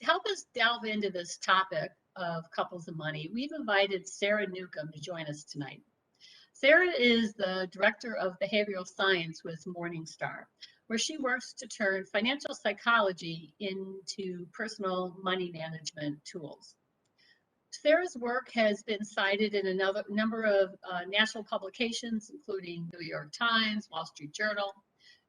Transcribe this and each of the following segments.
To help us delve into this topic of couples and money, we've invited Sarah Newcomb to join us tonight. Sarah is the Director of Behavioral Science with Morningstar, where she works to turn financial psychology into personal money management tools. Sarah's work has been cited in a number of national publications, including New York Times, Wall Street Journal,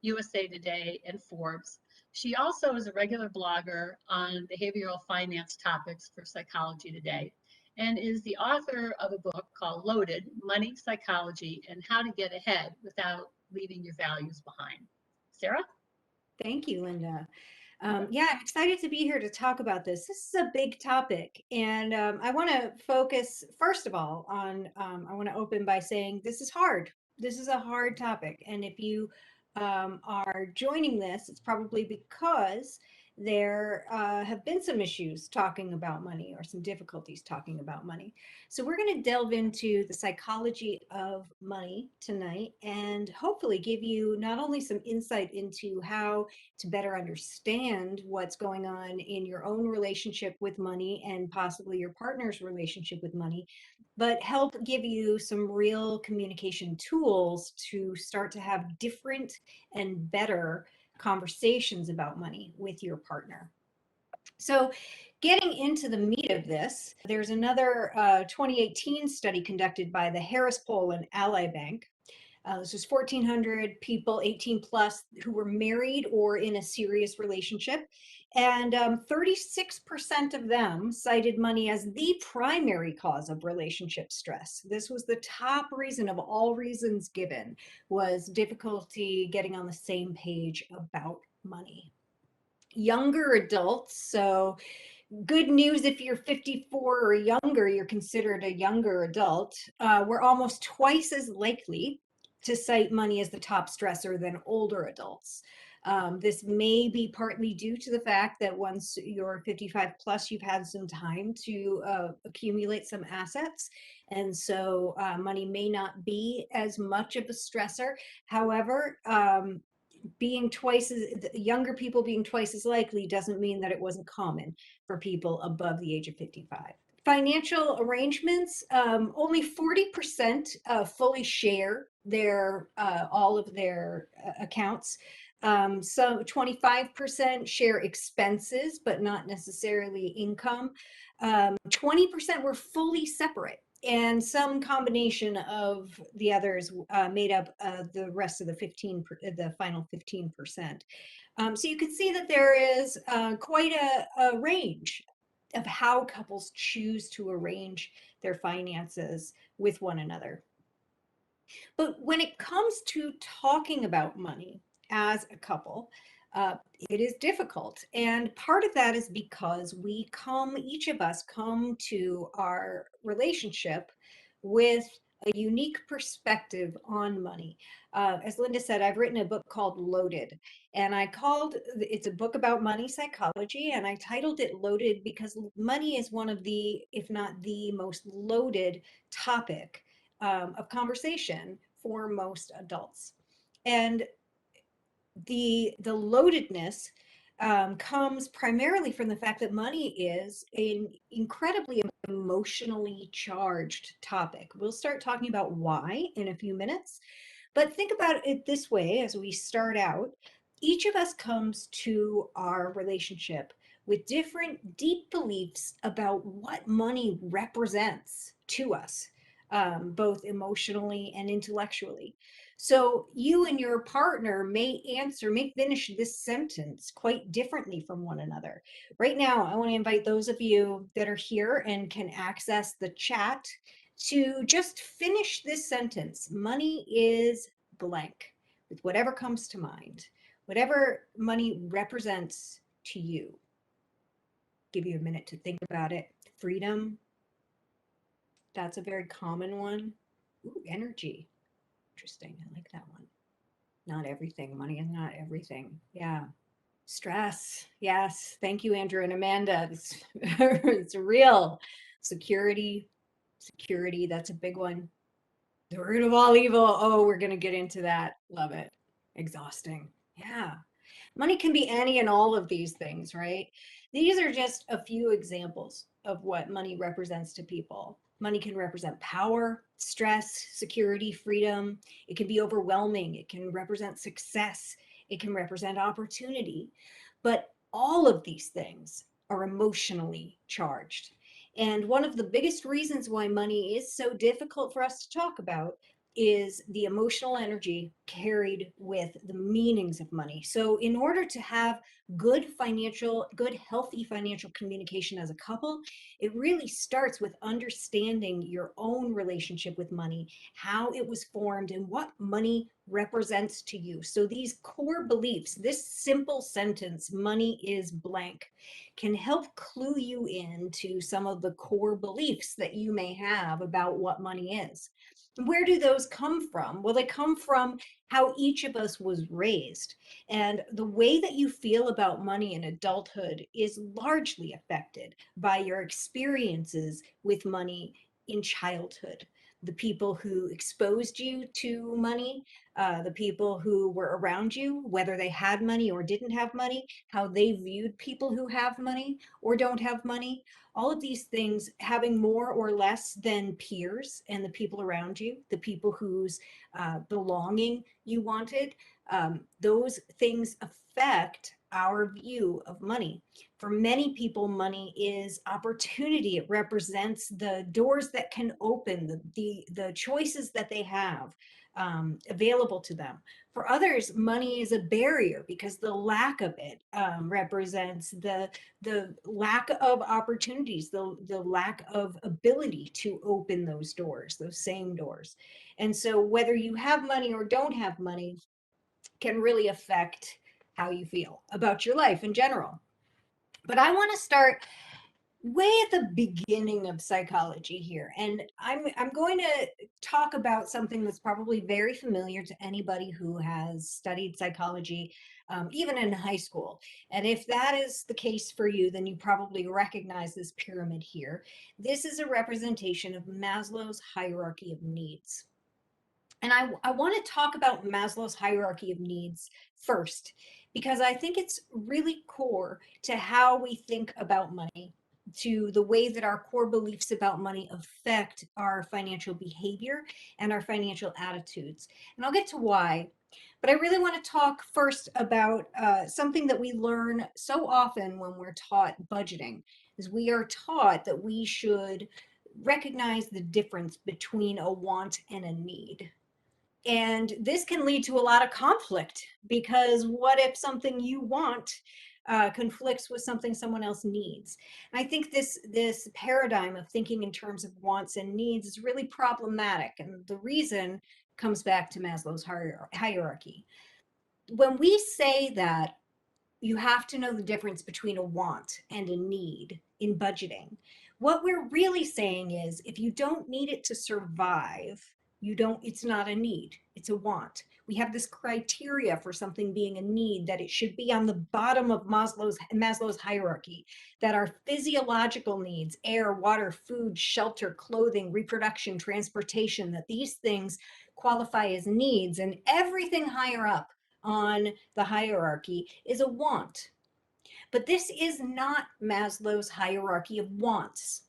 USA Today, and Forbes. She also is a regular blogger on behavioral finance topics for Psychology Today and is the author of a book called Loaded: Money, Psychology, and How to Get Ahead Without Leaving Your Values Behind. Sarah? Thank you, Linda. Yeah, I'm excited to be here to talk about this. This is a big topic, and I want to focus, first of all, on I want to open by saying this is hard. This is a hard topic, and if you are joining this, it's probably because there have been some issues talking about money or some difficulties talking about money. So we're going to delve into the psychology of money tonight and hopefully give you not only some insight into how to better understand what's going on in your own relationship with money and possibly your partner's relationship with money, but help give you some real communication tools to start to have different and better conversations about money with your partner. So, getting into the meat of this, there's another 2018 study conducted by the Harris Poll and Ally Bank. This was 1,400 people, 18 plus, who were married or in a serious relationship. And 36% of them cited money as the primary cause of relationship stress. This was the top reason of all reasons given, was difficulty getting on the same page about money. Younger adults, so good news if you're 54 or younger, you're considered a younger adult, were almost twice as likely to cite money as the top stressor than older adults. This may be partly due to the fact that once you're 55 plus, you've had some time to accumulate some assets. And so money may not be as much of a stressor. However, being twice as younger people being twice as likely doesn't mean that it wasn't common for people above the age of 55. Financial arrangements, only 40% fully share their all of their accounts. So 25% share expenses, but not necessarily income. 20% were fully separate, and some combination of the others made up the rest of the final 15%. So you can see that there is quite a range of how couples choose to arrange their finances with one another. But when it comes to talking about money as a couple, it is difficult. And part of that is because each of us come to our relationship with a unique perspective on money. As Linda said, I've written a book called Loaded, and it's a book about money psychology, and I titled it Loaded because money is one of the, if not the most loaded topic of conversation for most adults. And the loadedness comes primarily from the fact that money is an incredibly emotionally charged topic. We'll start talking about why in a few minutes, but think about it this way as we start out. Each of us comes to our relationship with different deep beliefs about what money represents to us, both emotionally and intellectually. So you and your partner may finish this sentence quite differently from one another. Right now, I want to invite those of you that are here and can access the chat to just finish this sentence. Money is blank, with whatever comes to mind, whatever money represents to you. Give you a minute to think about it. Freedom, that's a very common one. Ooh, energy. Interesting. I like that one. Not everything. Money is not everything. Yeah. Stress. Yes. Thank you, Andrew and Amanda. It's real. Security. Security. That's a big one. The root of all evil. Oh, we're going to get into that. Love it. Exhausting. Yeah. Money can be any and all of these things, right? These are just a few examples of what money represents to people. Money can represent power, stress, security, freedom. It can be overwhelming. It can represent success. It can represent opportunity. But all of these things are emotionally charged. And one of the biggest reasons why money is so difficult for us to talk about is the emotional energy carried with the meanings of money. So, in order to have good, healthy financial communication as a couple, it really starts with understanding your own relationship with money, how it was formed, and what money represents to you. So, these core beliefs, this simple sentence, money is blank, can help clue you into some of the core beliefs that you may have about what money is. Where do those come from? Well, they come from how each of us was raised. And the way that you feel about money in adulthood is largely affected by your experiences with money in childhood. The people who exposed you to money, the people who were around you, whether they had money or didn't have money, how they viewed people who have money or don't have money, all of these things having more or less than peers and the people around you, the people whose belonging you wanted, those things affect our view of money. For many people, money is opportunity. It represents the doors that can open, the choices that they have available to them. For others, money is a barrier because the lack of it represents the lack of opportunities, the lack of ability to open those doors, those same doors. And so whether you have money or don't have money can really affect how you feel about your life in general. But I want to start way at the beginning of psychology here. And I'm going to talk about something that's probably very familiar to anybody who has studied psychology, even in high school. And if that is the case for you, then you probably recognize this pyramid here. This is a representation of Maslow's hierarchy of needs. And I want to talk about Maslow's hierarchy of needs first, because I think it's really core to how we think about money, to the way that our core beliefs about money affect our financial behavior and our financial attitudes. And I'll get to why. But I really want to talk first about something that we learn so often when we're taught budgeting, is we are taught that we should recognize the difference between a want and a need. And this can lead to a lot of conflict, because what if something you want conflicts with something someone else needs? And I think this paradigm of thinking in terms of wants and needs is really problematic. And the reason comes back to Maslow's hierarchy. When we say that you have to know the difference between a want and a need in budgeting, what we're really saying is if you don't need it to survive, you don't, it's not a need, it's a want. We have this criteria for something being a need, that it should be on the bottom of Maslow's hierarchy, that our physiological needs, air, water, food, shelter, clothing, reproduction, transportation, that these things qualify as needs, and everything higher up on the hierarchy is a want. But this is not Maslow's hierarchy of wants.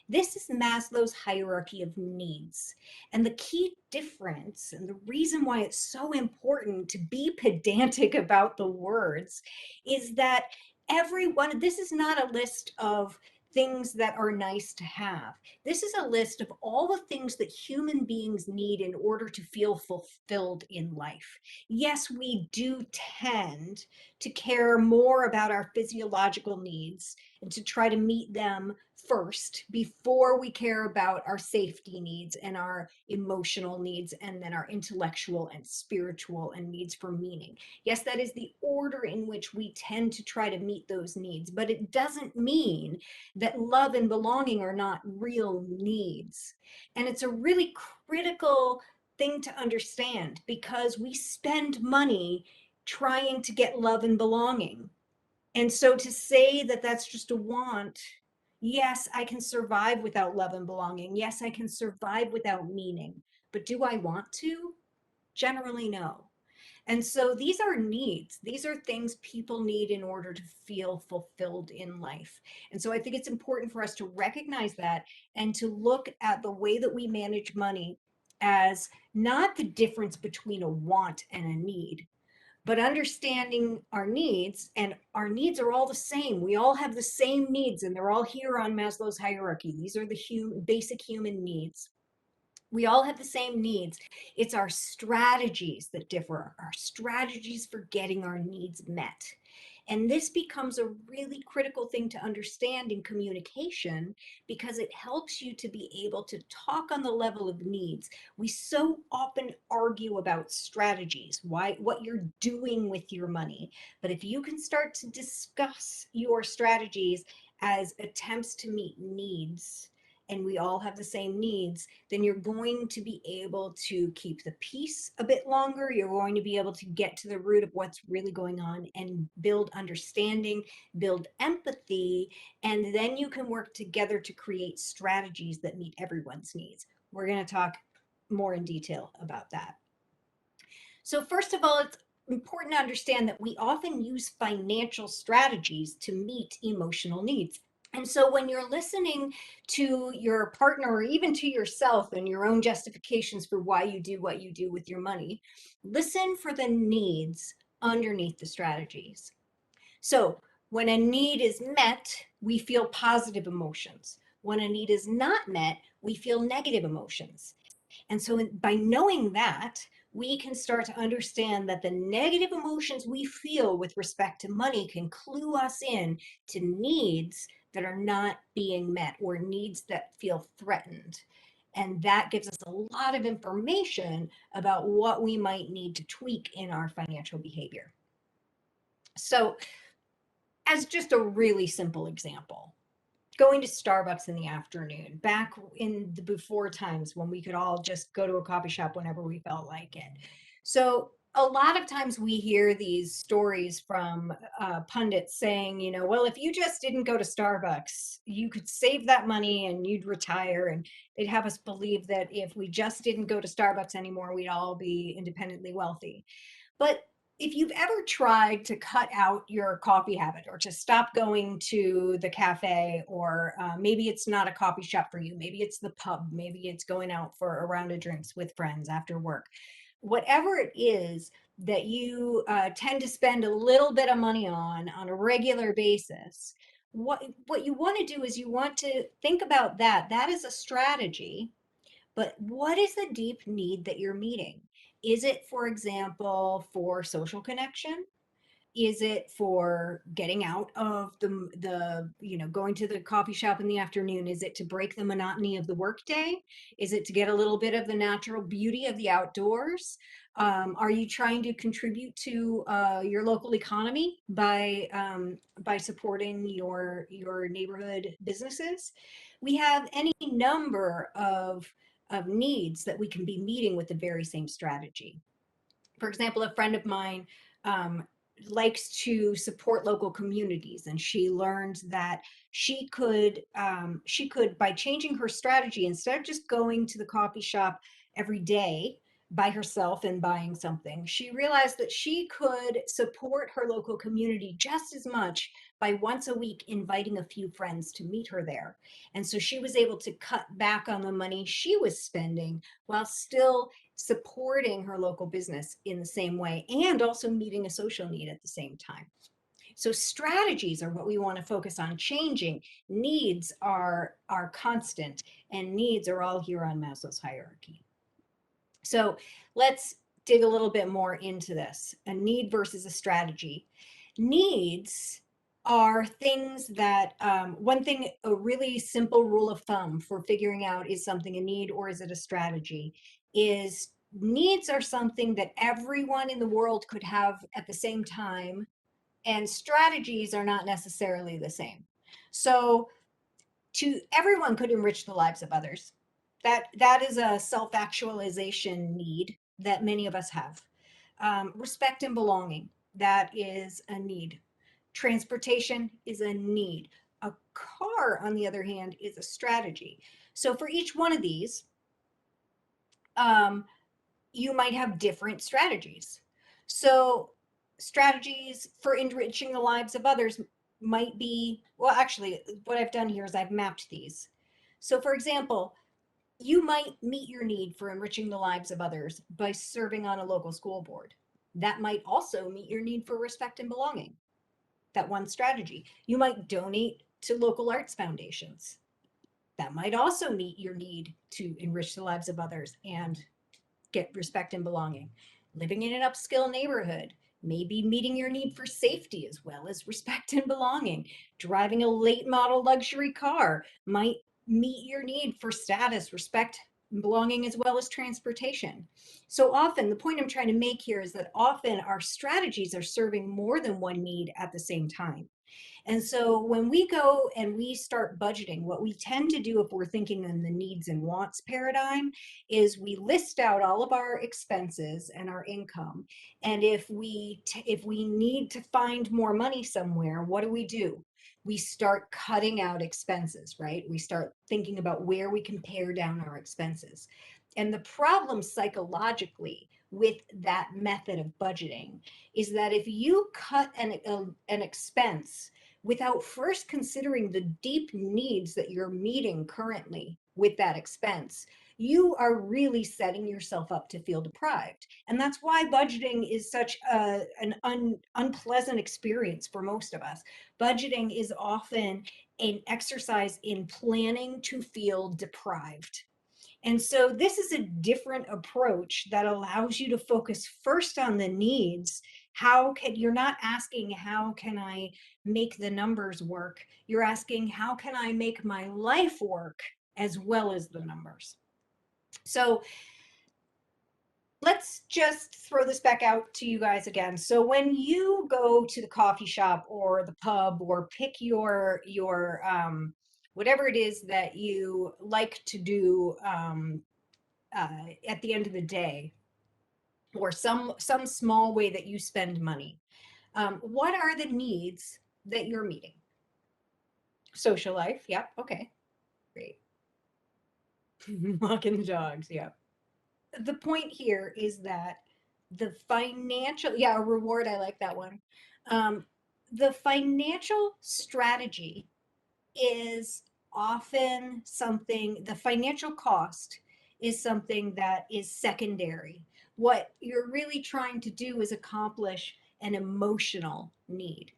This is Maslow's hierarchy of needs. And the key difference, and the reason why it's so important to be pedantic about the words, is that this is not a list of things that are nice to have. This is a list of all the things that human beings need in order to feel fulfilled in life. Yes, we do tend to care more about our physiological needs and to try to meet them first before we care about our safety needs and our emotional needs, and then our intellectual and spiritual and needs for meaning. Yes, that is the order in which we tend to try to meet those needs, but it doesn't mean that love and belonging are not real needs. And it's a really critical thing to understand, because we spend money trying to get love and belonging. And so to say that that's just a want, yes, I can survive without love and belonging. Yes, I can survive without meaning. But do I want to? Generally, no. And so these are needs. These are things people need in order to feel fulfilled in life. And so I think it's important for us to recognize that and to look at the way that we manage money as not the difference between a want and a need, but understanding our needs, and our needs are all the same. We all have the same needs, and they're all here on Maslow's hierarchy. These are the basic human needs. We all have the same needs. It's our strategies that differ, our strategies for getting our needs met. And this becomes a really critical thing to understand in communication because it helps you to be able to talk on the level of needs. We so often argue about strategies, what you're doing with your money. But if you can start to discuss your strategies as attempts to meet needs, and we all have the same needs, then you're going to be able to keep the peace a bit longer. You're going to be able to get to the root of what's really going on and build understanding, build empathy, and then you can work together to create strategies that meet everyone's needs. We're going to talk more in detail about that. So first of all, it's important to understand that we often use financial strategies to meet emotional needs. And so when you're listening to your partner or even to yourself and your own justifications for why you do what you do with your money, listen for the needs underneath the strategies. So when a need is met, we feel positive emotions. When a need is not met, we feel negative emotions. And so by knowing that, we can start to understand that the negative emotions we feel with respect to money can clue us in to needs that are not being met or needs that feel threatened. And that gives us a lot of information about what we might need to tweak in our financial behavior. So, as just a really simple example, going to Starbucks in the afternoon, back in the before times when we could all just go to a coffee shop whenever we felt like it. So a lot of times we hear these stories from pundits saying, you know, well, if you just didn't go to Starbucks, you could save that money and you'd retire. And they'd have us believe that if we just didn't go to Starbucks anymore, we'd all be independently wealthy. But if you've ever tried to cut out your coffee habit or to stop going to the cafe, or maybe it's not a coffee shop for you, maybe it's the pub, maybe it's going out for a round of drinks with friends after work, whatever it is that you tend to spend a little bit of money on a regular basis, what you want to do is you want to think about that. That is a strategy, but what is the deep need that you're meeting? Is it, for example, for social connection? Is it for getting out of going to the coffee shop in the afternoon? Is it to break the monotony of the workday? Is it to get a little bit of the natural beauty of the outdoors? Are you trying to contribute to your local economy by supporting your neighborhood businesses? We have any number of needs that we can be meeting with the very same strategy. For example, a friend of mine um, likes to support local communities, and she learned that she could by changing her strategy, instead of just going to the coffee shop every day by herself and buying something, she realized that she could support her local community just as much by once a week inviting a few friends to meet her there. And so she was able to cut back on the money she was spending while still supporting her local business in the same way and also meeting a social need at the same time. So strategies are what we want to focus on changing. Needs are constant, and needs are all here on Maslow's hierarchy. So let's dig a little bit more into this, a need versus a strategy. Needs are things that, one thing, a really simple rule of thumb for figuring out is something a need or is it a strategy, is needs are something that everyone in the world could have at the same time, and strategies are not necessarily the same. So everyone could enrich the lives of others. That is a self-actualization need that many of us have. Respect and belonging, that is a need. Transportation is a need. A car, on the other hand, is a strategy. So for each one of these, you might have different strategies. So strategies for enriching the lives of others might be, well, actually, what I've done here is I've mapped these. So for example, you might meet your need for enriching the lives of others by serving on a local school board. That might also meet your need for respect and belonging. That one strategy. You might donate to local arts foundations. That might also meet your need to enrich the lives of others and get respect and belonging. Living in an upscale neighborhood, maybe meeting your need for safety as well as respect and belonging. Driving a late model luxury car might meet your need for status, respect, and belonging as well as transportation. So often, the point I'm trying to make here is that often our strategies are serving more than one need at the same time. And so when we go and we start budgeting, what we tend to do if we're thinking in the needs and wants paradigm is we list out all of our expenses and our income. And if we need to find more money somewhere, what do? We start cutting out expenses, right? We start thinking about where we can pare down our expenses. And the problem psychologically with that method of budgeting is that if you cut an expense without first considering the deep needs that you're meeting currently with that expense, you are really setting yourself up to feel deprived. And that's why budgeting is such an unpleasant experience for most of us. Budgeting is often an exercise in planning to feel deprived. And so this is a different approach that allows you to focus first on the needs. You're not asking, how can I make the numbers work? You're asking, how can I make my life work as well as the numbers? So let's just throw this back out to you guys again. So when you go to the coffee shop or the pub or pick your whatever it is that you like to do at the end of the day, or some small way that you spend money, what are the needs that you're meeting? Social life, yep, okay, great. Walking the dogs, yep. The point here is that the financial, yeah, a reward, I like that one. um, the financial strategy is often something, the financial cost is something that is secondary. What you're really trying to do is accomplish an emotional need.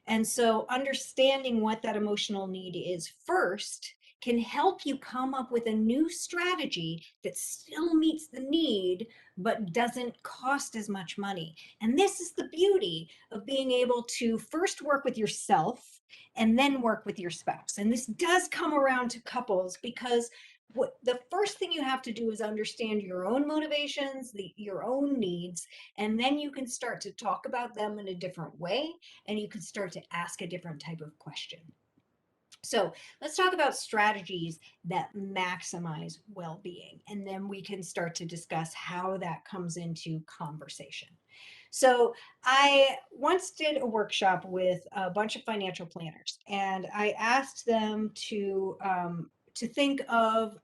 And so understanding what that emotional need is first can help you come up with a new strategy that still meets the need but doesn't cost as much money. And this is the beauty of being able to first work with yourself and then work with your spouse. And this does come around to couples because what the first thing you have to do is understand your own motivations, your own needs, and then you can start to talk about them in a different way, and you can start to ask a different type of question. So let's talk about strategies that maximize well-being, and then we can start to discuss how that comes into conversation. So I once did a workshop with a bunch of financial planners, and I asked them to think of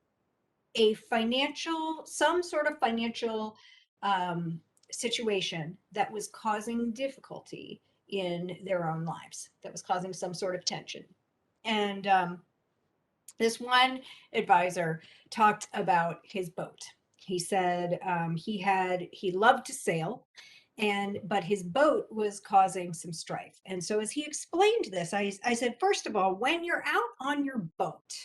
some sort of financial um, situation that was causing difficulty in their own lives, that was causing some sort of tension. And this one advisor talked about his boat. He said he loved to sail, but his boat was causing some strife. And so as he explained this, I said, first of all, when you're out on your boat,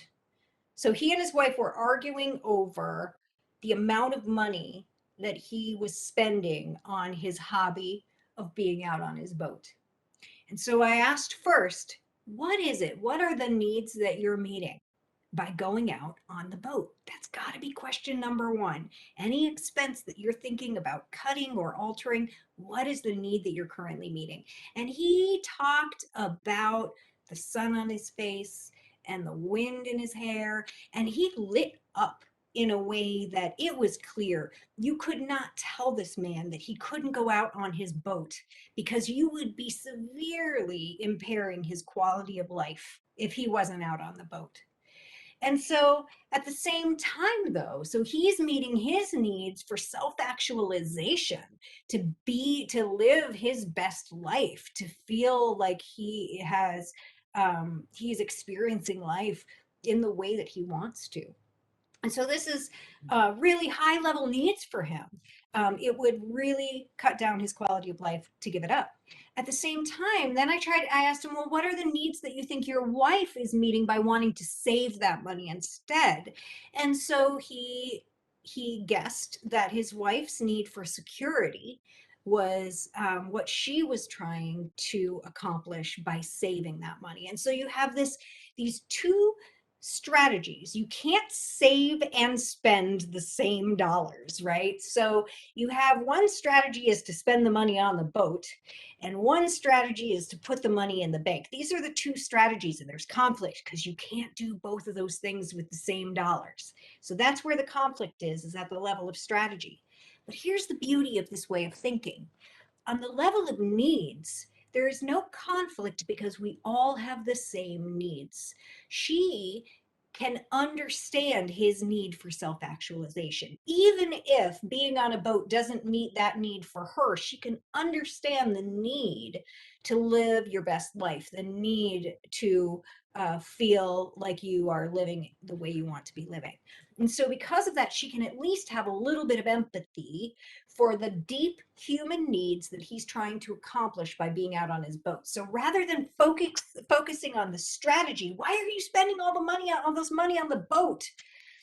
so he and his wife were arguing over the amount of money that he was spending on his hobby of being out on his boat. And so I asked first, what is it? What are the needs that you're meeting by going out on the boat? That's got to be question number one. Any expense that you're thinking about cutting or altering, what is the need that you're currently meeting? And he talked about the sun on his face and the wind in his hair, and he lit up in a way that it was clear. You could not tell this man that he couldn't go out on his boat because you would be severely impairing his quality of life if he wasn't out on the boat. And so at the same time, though, so he's meeting his needs for self-actualization, to live his best life, to feel like he's experiencing life in the way that he wants to. And so this is really high level needs for him. It would really cut down his quality of life to give it up. At the same time, then I asked him, well, what are the needs that you think your wife is meeting by wanting to save that money instead? And so he guessed that his wife's need for security was what she was trying to accomplish by saving that money. And so you have these two strategies. You can't save and spend the same dollars, right? So you have one strategy is to spend the money on the boat, and one strategy is to put the money in the bank. These are the two strategies, and there's conflict because you can't do both of those things with the same dollars. So that's where the conflict is at the level of strategy. But here's the beauty of this way of thinking. On the level of needs, there is no conflict because we all have the same needs. She can understand his need for self actualization. Even if being on a boat doesn't meet that need for her, she can understand the need to live your best life, the need to feel like you are living the way you want to be living. And so, because of that, she can at least have a little bit of empathy for the deep human needs that he's trying to accomplish by being out on his boat. So rather than focusing on the strategy, why are you spending all this money on the boat?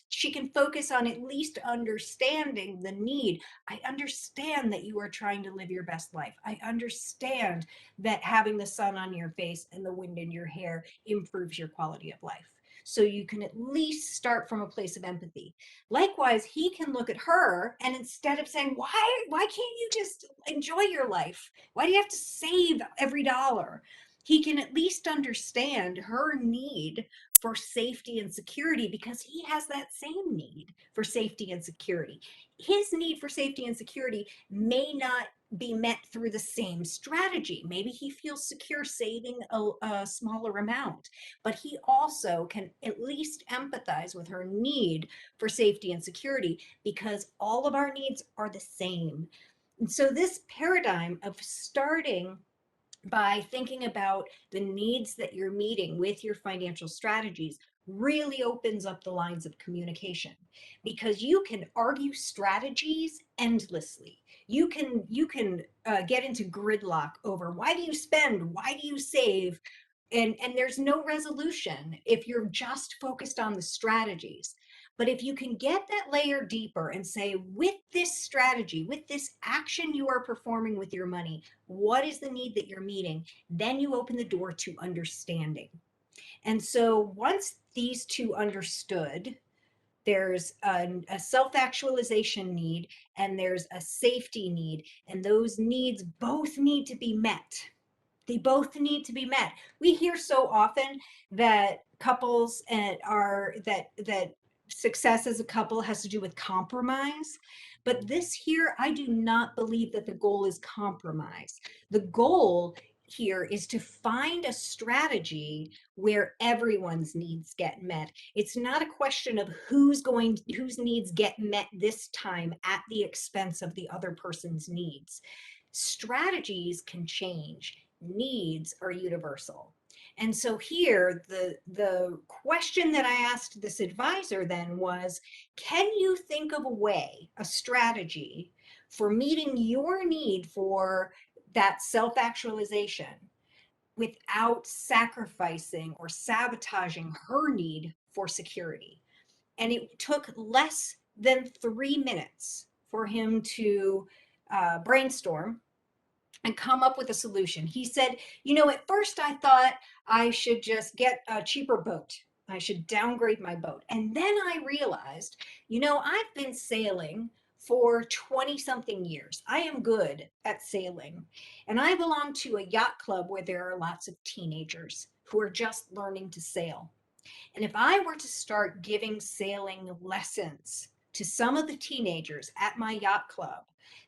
She can focus on at least understanding the need. I understand that you are trying to live your best life. I understand that having the sun on your face and the wind in your hair improves your quality of life. So you can at least start from a place of empathy. Likewise, he can look at her, and instead of saying, why can't you just enjoy your life? Why do you have to save every dollar? He can at least understand her need for safety and security because he has that same need for safety and security. His need for safety and security may not be met through the same strategy. Maybe he feels secure saving a smaller amount, but he also can at least empathize with her need for safety and security because all of our needs are the same. And so, this paradigm of starting by thinking about the needs that you're meeting with your financial strategies really opens up the lines of communication because you can argue strategies endlessly. You can get into gridlock over why do you spend, why do you save, and there's no resolution if you're just focused on the strategies. But if you can get that layer deeper and say, with this strategy, with this action you are performing with your money, what is the need that you're meeting? Then you open the door to understanding. And so once these two understood, there's a self actualization need and there's a safety need, and those needs both need to be met. They both need to be met. We hear so often that couples are that success as a couple has to do with compromise. But this here, I do not believe that the goal is compromise. The goal here is to find a strategy where everyone's needs get met. It's not a question of whose needs get met this time at the expense of the other person's needs. Strategies can change, needs are universal. And so here, the question that I asked this advisor then was, can you think of a way, a strategy for meeting your need for that self-actualization without sacrificing or sabotaging her need for security? And it took less than 3 minutes for him to brainstorm and come up with a solution. He said, at first I thought I should just get a cheaper boat. I should downgrade my boat. And then I realized, I've been sailing for 20 something years. I am good at sailing. And I belong to a yacht club where there are lots of teenagers who are just learning to sail. And if I were to start giving sailing lessons to some of the teenagers at my yacht club,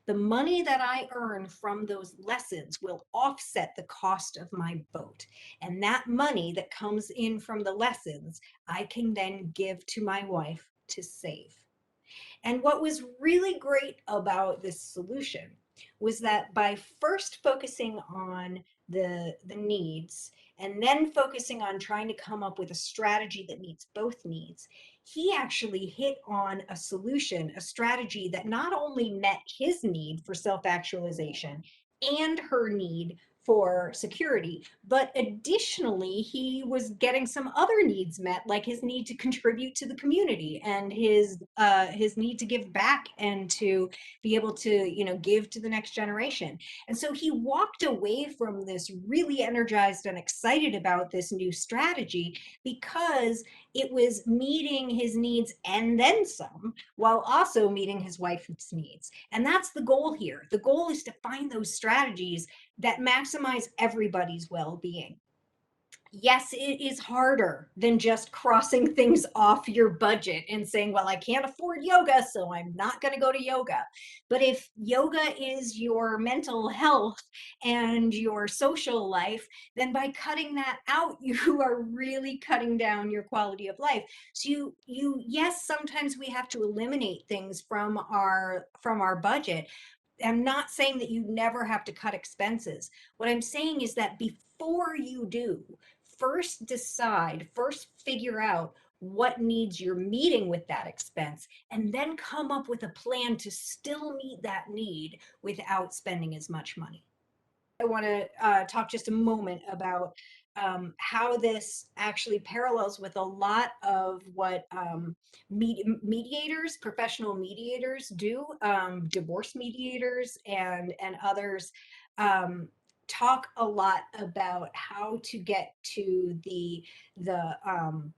The money that I earn from those lessons will offset the cost of my boat. And that money that comes in from the lessons, I can then give to my wife to save. And what was really great about this solution was that by first focusing on the needs and then focusing on trying to come up with a strategy that meets both needs, he actually hit on a solution, a strategy that not only met his need for self-actualization and her need for security, but additionally, he was getting some other needs met, like his need to contribute to the community and his need to give back and to be able to, give to the next generation. And so he walked away from this really energized and excited about this new strategy because it was meeting his needs and then some, while also meeting his wife's needs. And that's the goal here. The goal is to find those strategies that maximize everybody's well-being. Yes, it is harder than just crossing things off your budget and saying, well, I can't afford yoga, so I'm not going to go to yoga. But if yoga is your mental health and your social life, then by cutting that out, you are really cutting down your quality of life. So yes, sometimes we have to eliminate things from our budget. I'm not saying that you never have to cut expenses. What I'm saying is that before you do, first figure out what needs you're meeting with that expense, and then come up with a plan to still meet that need without spending as much money. I want to talk just a moment about how this actually parallels with a lot of what mediators, professional mediators do, divorce mediators and others talk a lot about how to get to the um,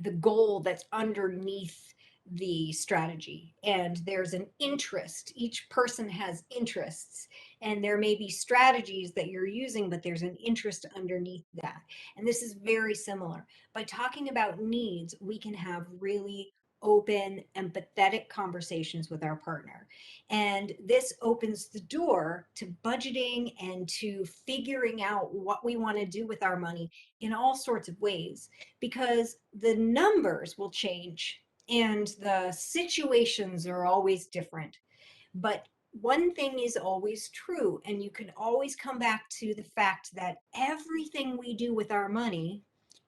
the goal that's underneath the strategy. And there's an interest. Each person has interests, and there may be strategies that you're using, but there's an interest underneath that. And this is very similar. By talking about needs, we can have really open, empathetic conversations with our partner. And this opens the door to budgeting and to figuring out what we want to do with our money in all sorts of ways, because the numbers will change and the situations are always different. But one thing is always true, and you can always come back to the fact that everything we do with our money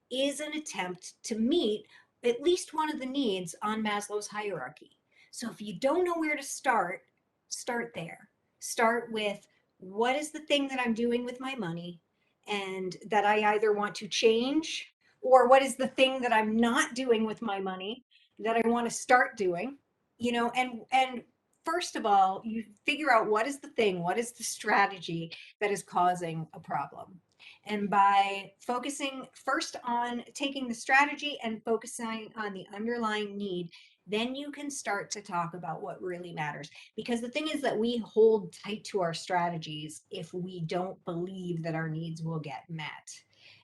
is an attempt to meet at least one of the needs on Maslow's hierarchy. So if you don't know where to start, start there. Start with, what is the thing that I'm doing with my money and that I either want to change, or what is the thing that I'm not doing with my money that I want to start doing? And first of all, you figure out what is the thing, what is the strategy that is causing a problem. And by focusing first on taking the strategy and focusing on the underlying need, then you can start to talk about what really matters. Because the thing is that we hold tight to our strategies if we don't believe that our needs will get met.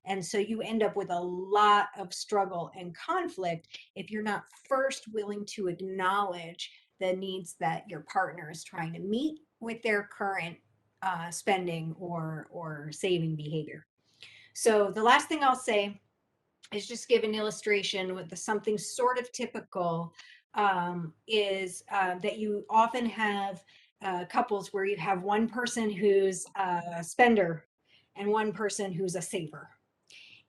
And so you end up with a lot of struggle and conflict if you're not first willing to acknowledge the needs that your partner is trying to meet with their current spending or saving behavior. So the last thing I'll say is just give an illustration with something sort of typical, is that you often have couples where you have one person who's a spender and one person who's a saver.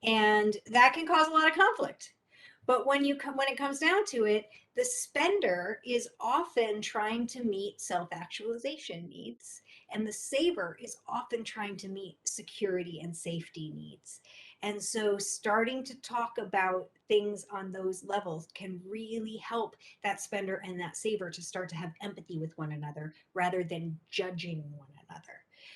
And that can cause a lot of conflict. But when it comes down to it, the spender is often trying to meet self-actualization needs, and the saver is often trying to meet security and safety needs. And so starting to talk about things on those levels can really help that spender and that saver to start to have empathy with one another rather than judging one another.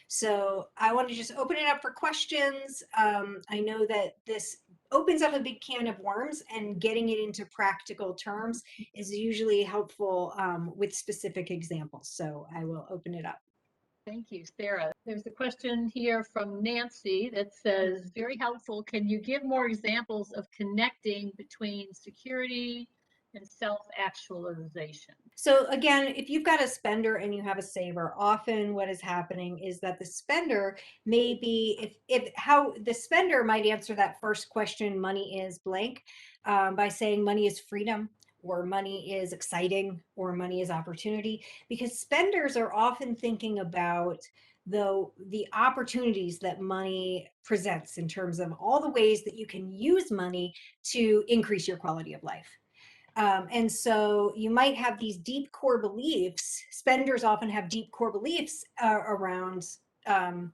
So I want to just open it up for questions. I know that this opens up a big can of worms, and getting it into practical terms is usually helpful with specific examples. So I will open it up. Thank you, Sarah. There's a question here from Nancy that says, very helpful. Can you give more examples of connecting between security and self-actualization? So again, if you've got a spender and you have a saver, often what is happening is that the spender may be, if how the spender might answer that first question, money is blank, by saying money is freedom, or money is exciting, or money is opportunity, because spenders are often thinking about the opportunities that money presents in terms of all the ways that you can use money to increase your quality of life. And so you might have these deep core beliefs. Spenders often have deep core beliefs around um,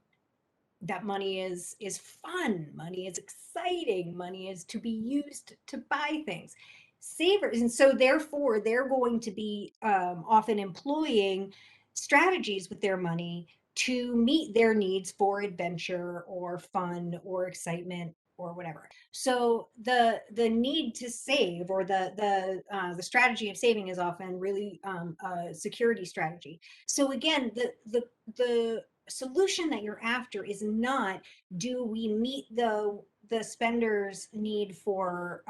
that money is fun, money is exciting, money is to be used to buy things. Savers, and so therefore they're going to be often employing strategies with their money to meet their needs for adventure or fun or excitement or whatever. So the need to save, or the strategy of saving, is often really a security strategy. So again, the solution that you're after is not, do we meet the spender's need for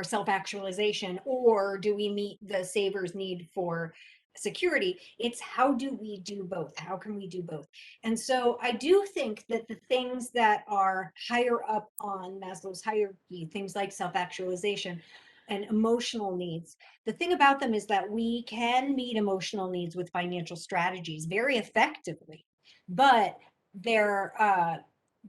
self-actualization, or do we meet the saver's need for security? It's how do we do both? How can we do both? And so I do think that the things that are higher up on Maslow's hierarchy, things like self-actualization and emotional needs, the thing about them is that we can meet emotional needs with financial strategies very effectively, but they're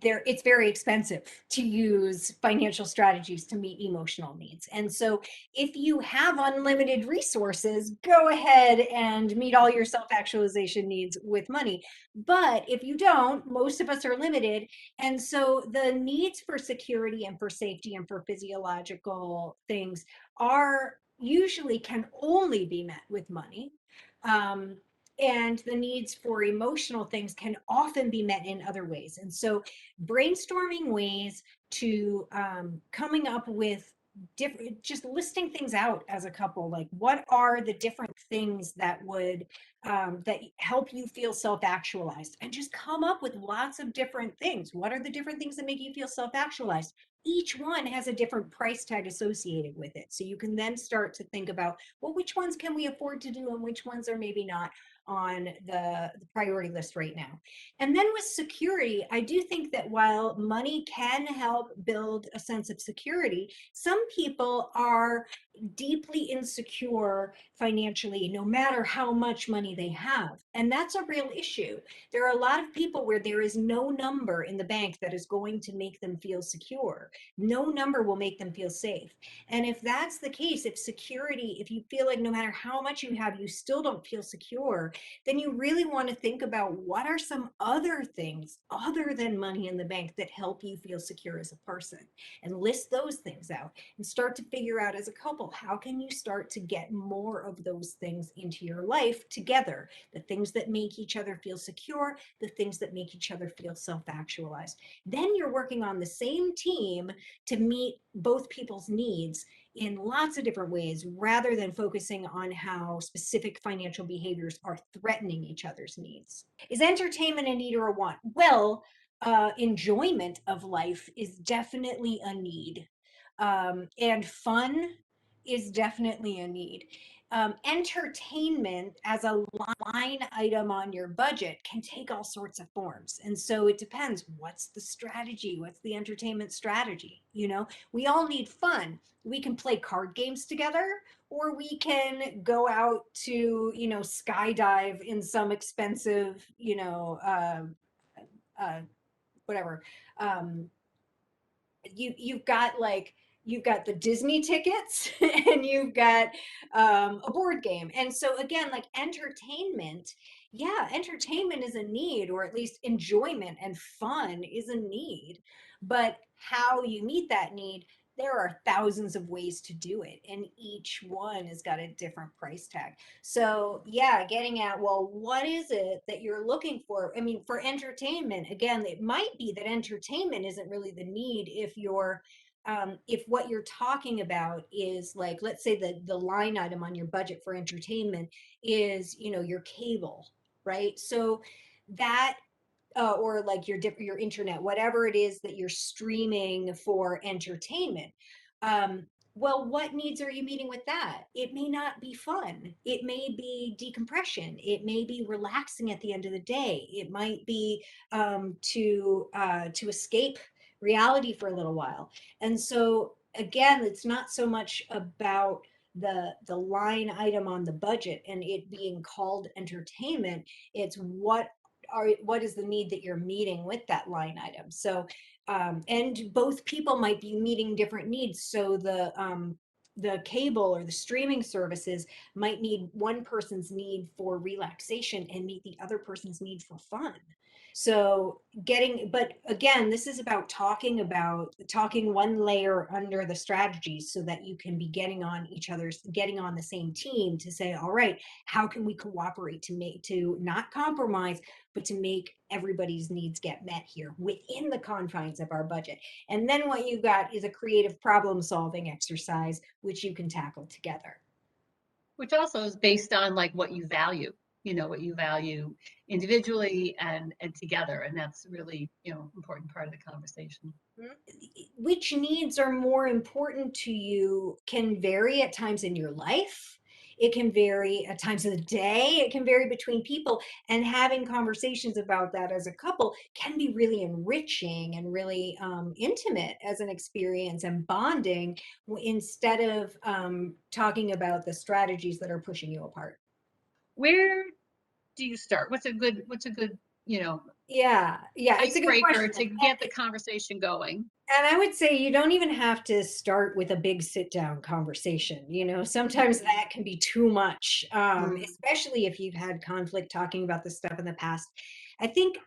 it's very expensive to use financial strategies to meet emotional needs. And so if you have unlimited resources, go ahead and meet all your self-actualization needs with money. But if you don't, most of us are limited. And so the needs for security and for safety and for physiological things are usually can only be met with money. Um, and the needs for emotional things can often be met in other ways. And so brainstorming ways to coming up with different, just listing things out as a couple, like what are the different things that would that help you feel self-actualized, and just come up with lots of different things. What are the different things that make you feel self-actualized? Each one has a different price tag associated with it, so you can then start to think about, well, which ones can we afford to do and which ones are maybe not on the priority list right now. And then with security, I do think that while money can help build a sense of security, some people are deeply insecure financially, no matter how much money they have. And that's a real issue. There are a lot of people where there is no number in the bank that is going to make them feel secure. No number will make them feel safe. And if that's the case, if security, if you feel like no matter how much you have, you still don't feel secure, then you really want to think about what are some other things other than money in the bank that help you feel secure as a person, and list those things out and start to figure out as a couple, how can you start to get more of those things into your life together? The things that make each other feel secure, the things that make each other feel self-actualized. Then you're working on the same team to meet both people's needs in lots of different ways, rather than focusing on how specific financial behaviors are threatening each other's needs. Is entertainment a need or a want? Well, enjoyment of life is definitely a need. And fun is definitely a need. Entertainment as a line item on your budget can take all sorts of forms. And so it depends, what's the strategy? What's the entertainment strategy? You know, we all need fun. We can play card games together, or we can go out to, skydive in some expensive, uh, whatever. Um, you've got like, you've got the Disney tickets and you've got a board game. And so again, like entertainment, yeah, entertainment is a need, or at least enjoyment and fun is a need. But how you meet that need, there are thousands of ways to do it, and each one has got a different price tag. So yeah, getting at, well, what is it that you're looking for? I mean, for entertainment, again, it might be that entertainment isn't really the need if you're if what you're talking about is, like, let's say the line item on your budget for entertainment is, your cable, right? So that or like your internet, whatever it is that you're streaming for entertainment. Um, well, what needs are you meeting with that? It may not be fun. It may be decompression. It may be relaxing at the end of the day. It might be to escape reality for a little while. And so again, it's not so much about the line item on the budget and it being called entertainment. It's what is the need that you're meeting with that line item. So and both people might be meeting different needs. So the cable or the streaming services might need one person's need for relaxation and meet the other person's need for fun. So but again, this is about talking one layer under the strategies so that you can be getting on the same team to say, all right, how can we cooperate to not compromise, but to make everybody's needs get met here within the confines of our budget. And then what you've got is a creative problem solving exercise, which you can tackle together. Which also is based on like what you value, what you value individually and together. And that's really, important part of the conversation. Which needs are more important to you can vary at times in your life. It can vary at times of the day. It can vary between people. And having conversations about that as a couple can be really enriching and really intimate as an experience and bonding instead of talking about the strategies that are pushing you apart. Where do you start? What's a good, Yeah, yeah, it's a good icebreaker question. to get the conversation going? And I would say you don't even have to start with a big sit down conversation. Sometimes that can be too much, Mm. especially if you've had conflict talking about this stuff in the past. I think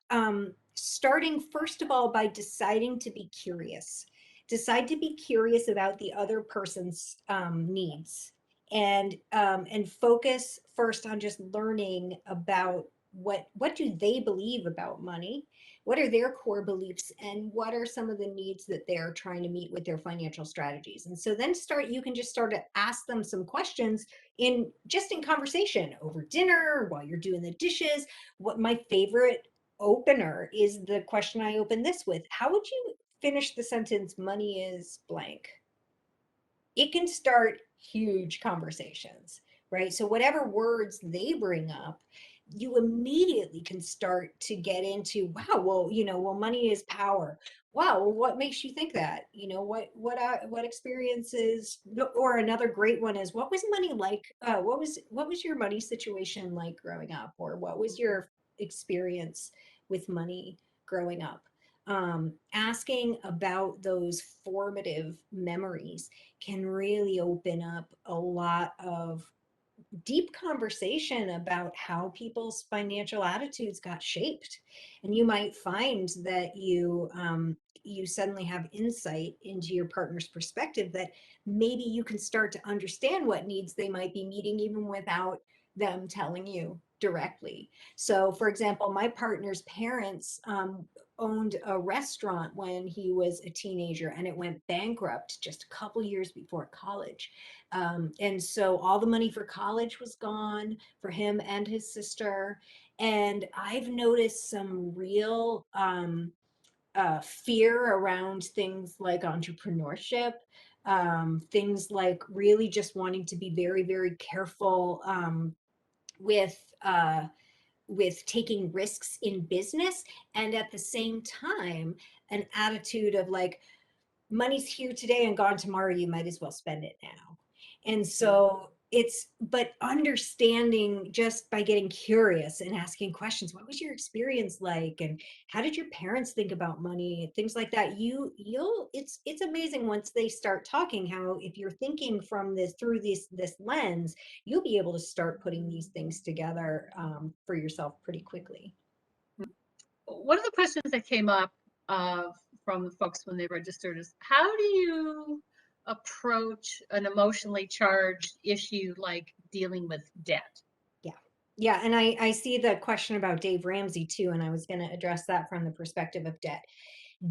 starting first of all by deciding to be curious, decide to be curious about the other person's needs, and focus first on just learning about what do they believe about money, what are their core beliefs, and what are some of the needs that they're trying to meet with their financial strategies. And so then you can just start to ask them some questions in conversation over dinner while you're doing the dishes. What my favorite opener is the question I open this with: how would you finish the sentence, money is blank? It can start huge conversations, right? So whatever words they bring up, you immediately can start to get into, wow, well, well, money is power. Wow, well, what makes you think that? What experiences? Or another great one is, what was money like? What was your money situation like growing up, or what was your experience with money growing up? Asking about those formative memories can really open up a lot of deep conversation about how people's financial attitudes got shaped. And you might find that you suddenly have insight into your partner's perspective, that maybe you can start to understand what needs they might be meeting even without them telling you directly. So, for example, my partner's parents owned a restaurant when he was a teenager, and it went bankrupt just a couple years before college. And so all the money for college was gone for him and his sister. And I've noticed some real fear around things like entrepreneurship, things like really just wanting to be very, very careful with. With taking risks in business, and at the same time, an attitude of like, money's here today and gone tomorrow, you might as well spend it now. And Mm. so but understanding just by getting curious and asking questions: what was your experience like, and how did your parents think about money, things like that. It's amazing once they start talking, how if you're thinking from this through this lens, you'll be able to start putting these things together for yourself pretty quickly. One of the questions that came up uh, from the folks when they registered is, how do you approach an emotionally charged issue like dealing with debt? Yeah. Yeah. And I see the question about Dave Ramsey too, and I was going to address that from the perspective of debt.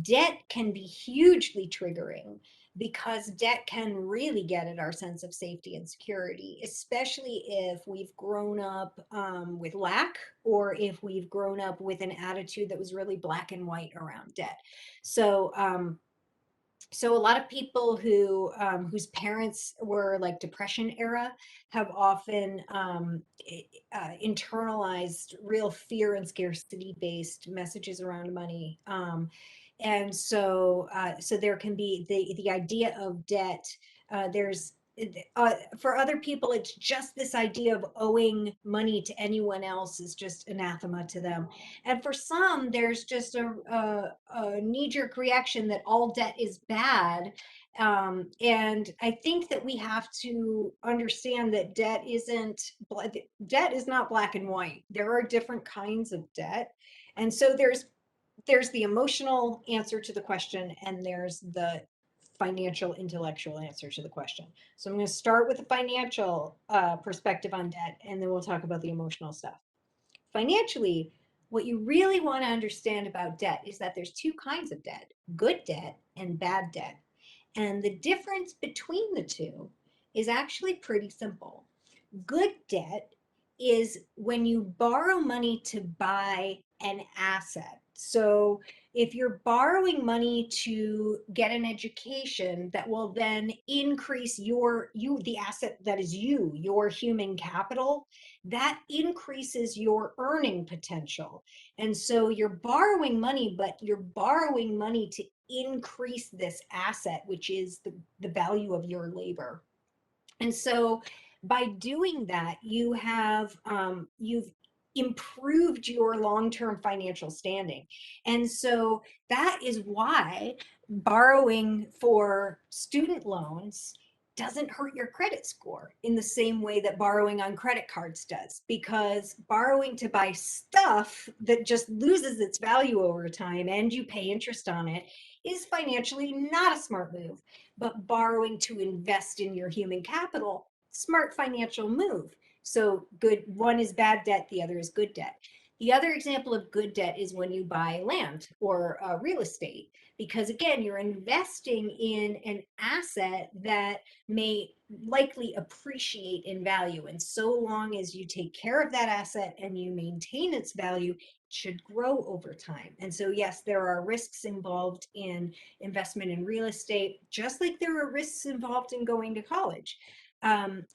Debt can be hugely triggering because debt can really get at our sense of safety and security, especially if we've grown up with lack, or if we've grown up with an attitude that was really black and white around debt. So, So a lot of people whose parents were like Depression era have often internalized real fear and scarcity based messages around money. And so so there can be the idea of debt. There's For other people, it's just this idea of owing money to anyone else is just anathema to them. And for some, there's just a knee-jerk reaction that all debt is bad. And I think that we have to understand that debt is not black and white. There are different kinds of debt. And so there's the emotional answer to the question, and there's the financial intellectual answer to the question. So I'm going to start with the financial perspective on debt, and then we'll talk about the emotional stuff. Financially, what you really want to understand about debt is that there's two kinds of debt: good debt and bad debt. And the difference between the two is actually pretty simple. Good debt is when you borrow money to buy an asset. So if you're borrowing money to get an education that will then increase the asset that is your human capital, that increases your earning potential. And so you're borrowing money, but you're borrowing money to increase this asset, which is the value of your labor. And so by doing that, you've improved your long-term financial standing. And so that is why borrowing for student loans doesn't hurt your credit score in the same way that borrowing on credit cards does, because borrowing to buy stuff that just loses its value over time and you pay interest on it is financially not a smart move. But borrowing to invest in your human capital, smart financial move. So good, one is bad debt, the other is good debt. The other example of good debt is when you buy land or real estate, because again, you're investing in an asset that may likely appreciate in value. And so long as you take care of that asset and you maintain its value, it should grow over time. And so, yes, there are risks involved in investment in real estate, just like there are risks involved in going to college.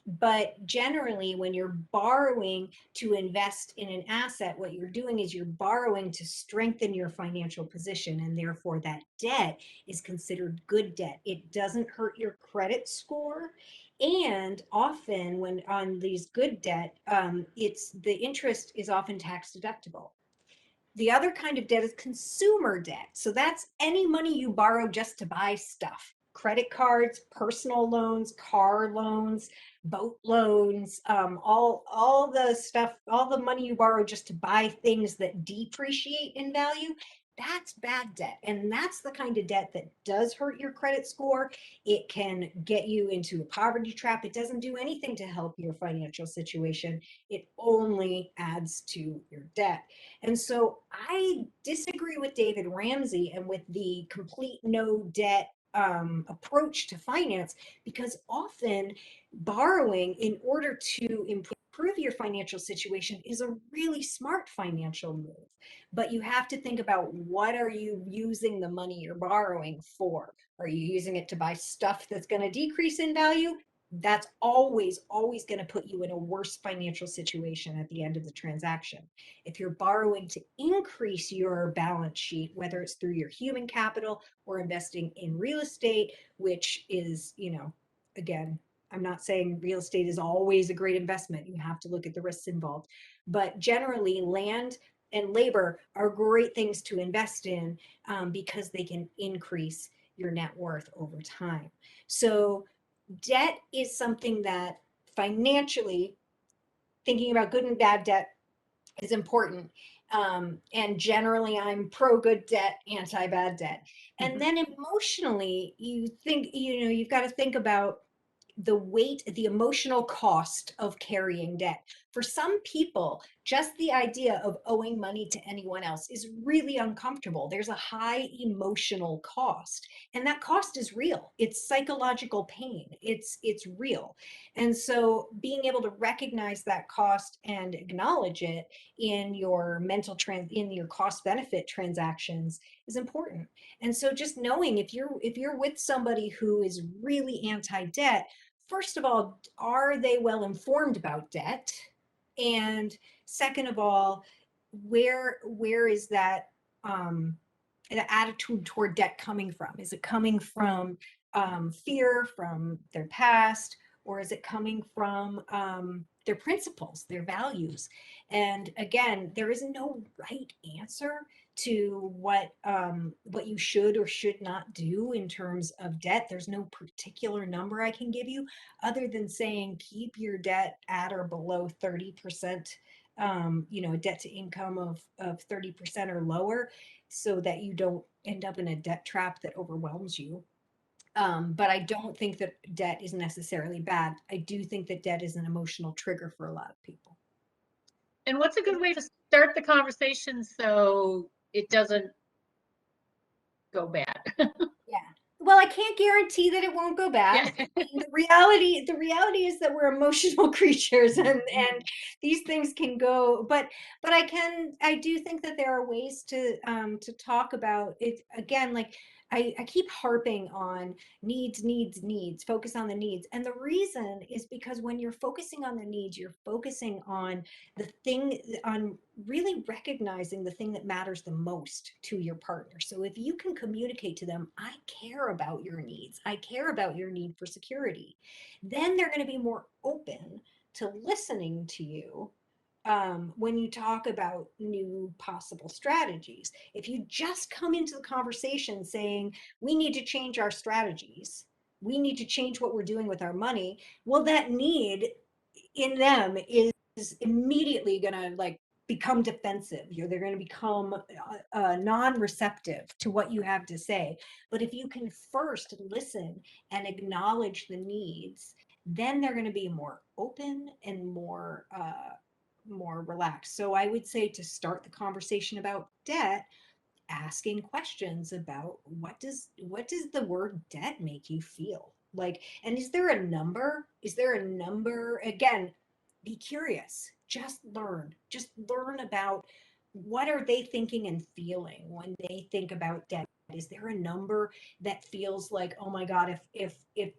But generally, when you're borrowing to invest in an asset, what you're doing is you're borrowing to strengthen your financial position, and therefore that debt is considered good debt. It doesn't hurt your credit score. And often, when on these good debt, it's the interest is often tax deductible. The other kind of debt is consumer debt. So that's any money you borrow just to buy stuff. Credit cards, personal loans, car loans, boat loans, all the stuff, all the money you borrow just to buy things that depreciate in value. That's bad debt. And that's the kind of debt that does hurt your credit score. It can get you into a poverty trap. It doesn't do anything to help your financial situation. It only adds to your debt. And so I disagree with David Ramsey and with the complete no debt approach to finance, because often borrowing in order to improve your financial situation is a really smart financial move. But you have to think about, what are you using the money you're borrowing for? Are you using it to buy stuff that's going to decrease in value? That's always going to put you in a worse financial situation at the end of the transaction. If you're borrowing to increase your balance sheet, whether it's through your human capital or investing in real estate, which is, again, I'm not saying real estate is always a great investment. You have to look at the risks involved. But generally, land and labor are great things to invest in, because they can increase your net worth over time. So debt is something that financially, thinking about good and bad debt is important. And generally, I'm pro good debt, anti bad debt. And then emotionally, you've got to think about the weight, the emotional cost of carrying debt. For some people, just the idea of owing money to anyone else is really uncomfortable. There's a high emotional cost, and that cost is real. It's psychological pain. It's real. And so being able to recognize that cost and acknowledge it in your in your cost benefit transactions is important. And so just knowing if you're with somebody who is really anti-debt, first of all, are they well informed about debt? And second of all, where is that the attitude toward debt coming from? Is it coming from fear from their past, or is it coming from their principles, their values? And again, there is no right answer to what you should or should not do in terms of debt. There's no particular number I can give you, other than saying keep your debt at or below 30%, debt to income of 30% or lower, so that you don't end up in a debt trap that overwhelms you. But I don't think that debt is necessarily bad. I do think that debt is an emotional trigger for a lot of people. And what's a good way to start the conversation so it doesn't go bad? Yeah. Well, I can't guarantee that it won't go bad. Yeah. The reality is that we're emotional creatures, and these things can go, but I do think that there are ways to talk about it. Again, like I keep harping on needs, focus on the needs. And the reason is because when you're focusing on the needs, you're focusing on the thing, on really recognizing the thing that matters the most to your partner. So if you can communicate to them, I care about your needs, I care about your need for security, then they're going to be more open to listening to you when you talk about new possible strategies. If you just come into the conversation saying, we need to change our strategies, we need to change what we're doing with our money, well, that need in them is immediately going to like become defensive. They're going to become non-receptive to what you have to say. But if you can first listen and acknowledge the needs, then they're going to be more open and more relaxed. So I would say, to start the conversation about debt, asking questions about what does the word debt make you feel like, and is there a number, again, be curious, just learn about what are they thinking and feeling when they think about debt. Is there a number that feels like, oh my god, if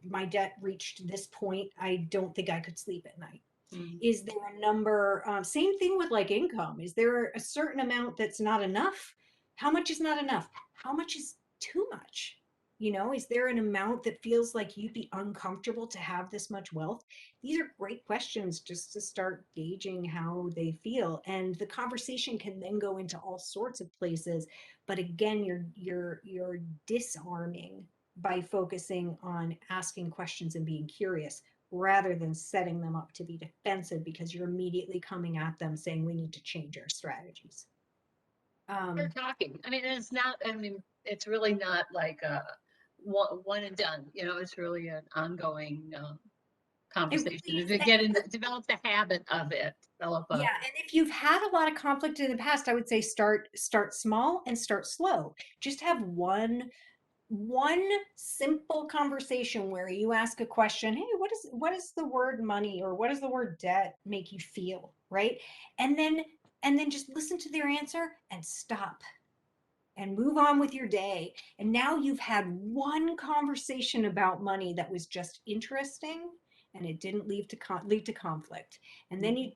my debt reached this point, I don't think I could sleep at night? Mm. Is there a number, same thing with like income, is there a certain amount that's not enough? How much is not enough? How much is too much? Is there an amount that feels like you'd be uncomfortable to have this much wealth? These are great questions just to start gauging how they feel. And the conversation can then go into all sorts of places. But again, you're disarming by focusing on asking questions and being curious, rather than setting them up to be defensive because you're immediately coming at them saying we need to change our strategies. We're Um, talking. I mean, it's not, I mean, it's really not like a one and done, it's really an ongoing it conversation. really is. To get in, develop the habit of it, develop a, Yeah, and if you've had a lot of conflict in the past, I would say start small and start slow. Just have one simple conversation where you ask a question. Hey, what is the word money, or what does the word debt make you feel, right? And then just listen to their answer and stop and move on with your day. And now you've had one conversation about money that was just interesting, and it didn't lead to conflict. And then you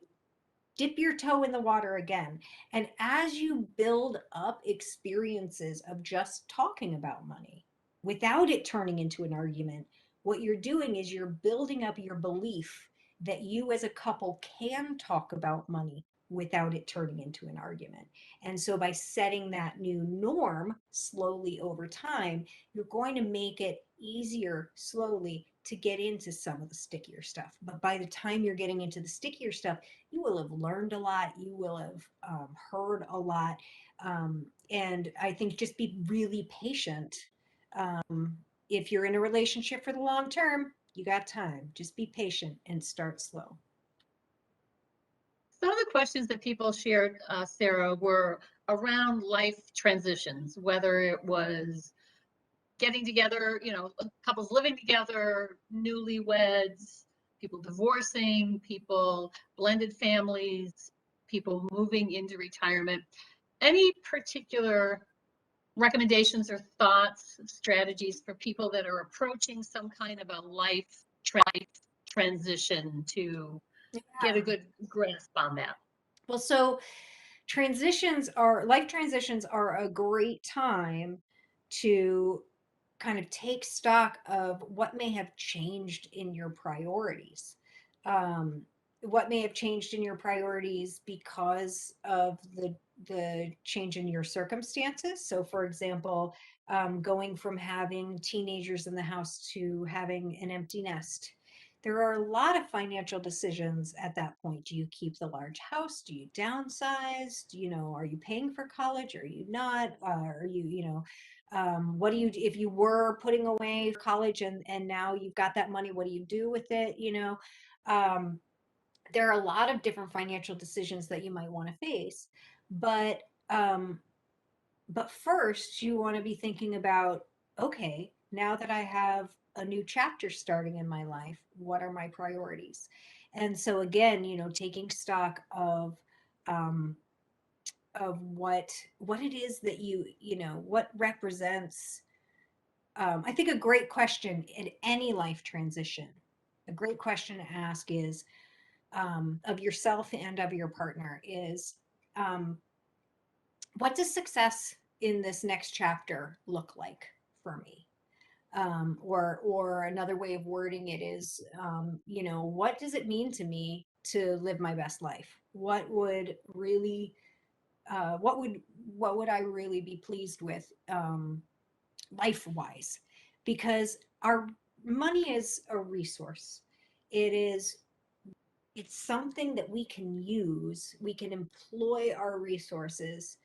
dip your toe in the water again. And as you build up experiences of just talking about money without it turning into an argument, what you're doing is you're building up your belief that you as a couple can talk about money without it turning into an argument. And so by setting that new norm slowly over time, you're going to make it easier slowly to get into some of the stickier stuff. But by the time you're getting into the stickier stuff, you will have learned a lot, you will have heard a lot. And I think just be really patient. If you're in a relationship for the long term, you got time. Just be patient and start slow. Some of the questions that people shared, Sarah, were around life transitions, whether it was getting together, couples living together, newlyweds, people divorcing, people blended families, people moving into retirement. Any particular recommendations or thoughts, strategies for people that are approaching some kind of a life transition to get a good grasp on that? Well, so life transitions are a great time to kind of take stock of what may have changed in your priorities. Um, what may have changed in your priorities because of the change in your circumstances. So, for example, going from having teenagers in the house to having an empty nest. There are a lot of financial decisions at that point. Do you keep the large house? Do you downsize? Are you paying for college? Are you not? Are what do you, if you were putting away for college and now you've got that money, what do you do with it? Um, there are a lot of different financial decisions that you might want to face, but um, but first, you want to be thinking about, okay, now that I have a new chapter starting in my life, what are my priorities? And so again, taking stock um, of what it is that what represents. I think a great question in any life transition, a great question to ask is of yourself and of your partner is, um, what does success in this next chapter look like for me? Or another way of wording it is, what does it mean to me to live my best life? What would I really be pleased with, life wise? Because our money is a resource. It is it's something that we can use. We can employ our resources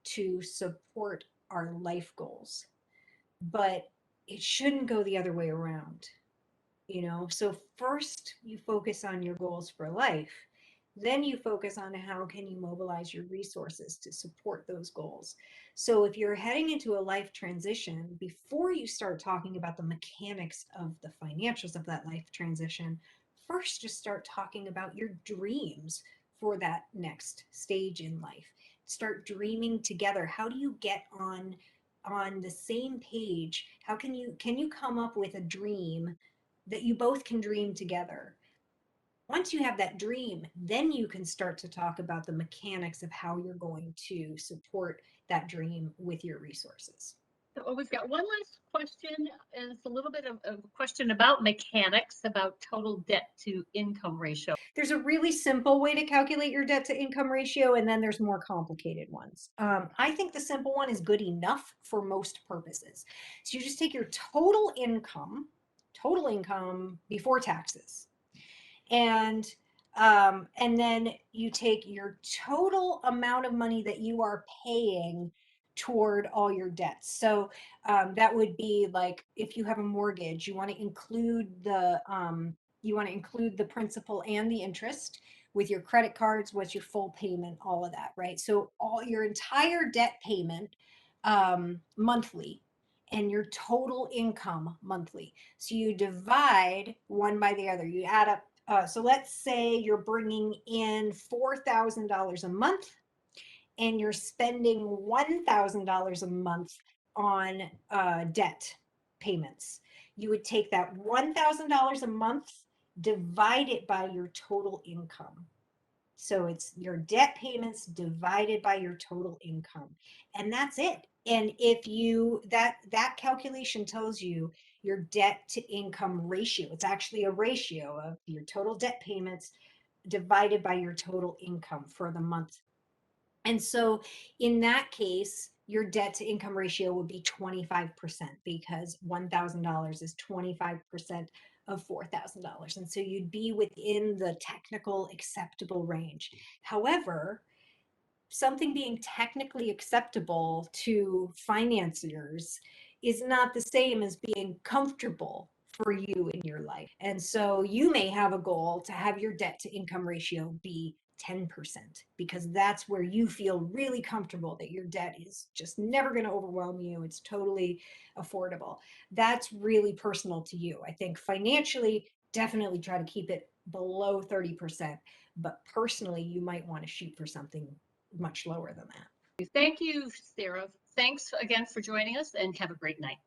to support our life goals, but it shouldn't go the other way around. So first you focus on your goals for life, then you focus on how can you mobilize your resources to support those goals. So if you're heading into a life transition, before you start talking about the mechanics of the financials of that life transition, first just start talking about your dreams for that next stage in life. Start dreaming together. How do you get on the same page? How can you come up with a dream that you both can dream together? Once you have that dream, then you can start to talk about the mechanics of how you're going to support that dream with your resources. So we've got one last question, and it's a little bit of a question about mechanics, about total debt to income ratio. There's a really simple way to calculate your debt to income ratio, and then there's more complicated ones. I think the simple one is good enough for most purposes. So you just take your total income before taxes, and then you take your total amount of money that you are paying toward all your debts. So that would be like if you have a mortgage, you want to include the principal and the interest. With your credit cards, what's your full payment, all of that, right? So all your entire debt payment monthly, and your total income monthly. So you divide one by the other. You add up. So let's say you're bringing in $4,000 a month and you're spending $1,000 a month on debt payments. You would take that $1,000 a month, divide it by your total income. So it's your debt payments divided by your total income. And that's it. And if you that calculation tells you your debt to income ratio. It's actually a ratio of your total debt payments divided by your total income for the month. And so in that case, your debt to income ratio would be 25% because $1,000 is 25% of $4,000. And so you'd be within the technical acceptable range. However, something being technically acceptable to financiers is not the same as being comfortable for you in your life. And so you may have a goal to have your debt to income ratio be 10%, because that's where you feel really comfortable that your debt is just never going to overwhelm you. It's totally affordable. That's really personal to you. I think financially, definitely try to keep it below 30%, but personally, you might want to shoot for something much lower than that. Thank you, Sarah. Thanks again for joining us, and have a great night.